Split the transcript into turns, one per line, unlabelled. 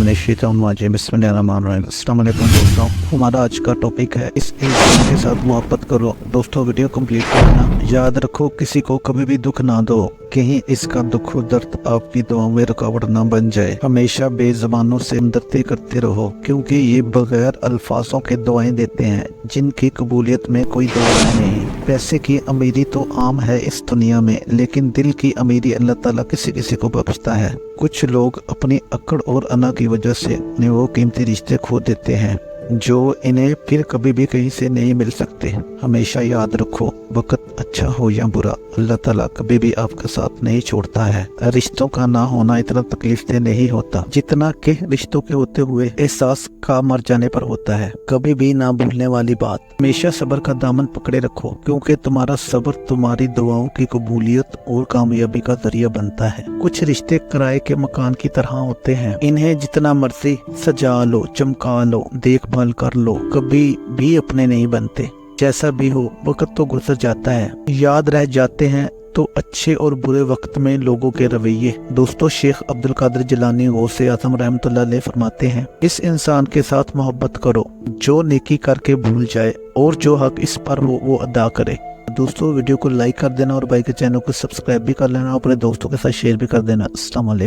अस्सलाम वालेकुम दोस्तों, हमारा आज का टॉपिक है इस इंसान के साथ मोहब्बत करो। दोस्तों वीडियो कंप्लीट करना। याद रखो, किसी को कभी भी दुख ना दो, कहीं इसका दुख और दर्द आपकी दुआओं में रुकावट ना बन जाए। हमेशा बेज़बानों से हमदर्दी करते रहो, क्योंकि ये बगैर अल्फाजों के दुआएं देते हैं जिनकी कबूलियत में कोई दो राय नहीं। पैसे की अमीरी तो आम है इस दुनिया में, लेकिन दिल की अमीरी अल्लाह ताला किसी किसी को बख्शता है। कुछ लोग अपनी अकड़ और अना की वजह से अपने वो कीमती रिश्ते खो देते हैं जो इन्हें फिर कभी भी कहीं से नहीं मिल सकते। हमेशा याद रखो, वक्त अच्छा हो या बुरा, अल्लाह ताला कभी भी आपका साथ नहीं छोड़ता है। रिश्तों का ना होना इतना तकलीफ दे नहीं होता जितना कि रिश्तों के होते हुए एहसास का मर जाने पर होता है। कभी भी ना भूलने वाली बात, हमेशा सब्र का दामन पकड़े रखो, क्योंकि तुम्हारा सब्र तुम्हारी दुआओं की कबूलियत और कामयाबी का जरिया बनता है। कुछ रिश्ते किराए के मकान की तरह होते हैं, इन्हें जितना मर्जी सजा लो, चमका लो, देखभाल कर लो, कभी भी अपने नहीं बनते। जैसा भी हो, वक्त तो गुजर जाता है, याद रह जाते हैं तो अच्छे और बुरे वक्त में लोगों के रवैये। दोस्तों, शेख अब्दुल कादिर जिलानी गौसे आज़म रहमतुल्लाह अलैह फरमाते हैं, इस इंसान के साथ मोहब्बत करो जो नेकी करके भूल जाए और जो हक इस पर हो वो अदा करे। दोस्तों, वीडियो को लाइक कर देना और भाई के चैनल को सब्सक्राइब भी कर लेना, अपने दोस्तों के साथ शेयर भी कर देना। अस्सलाम वालेकुम।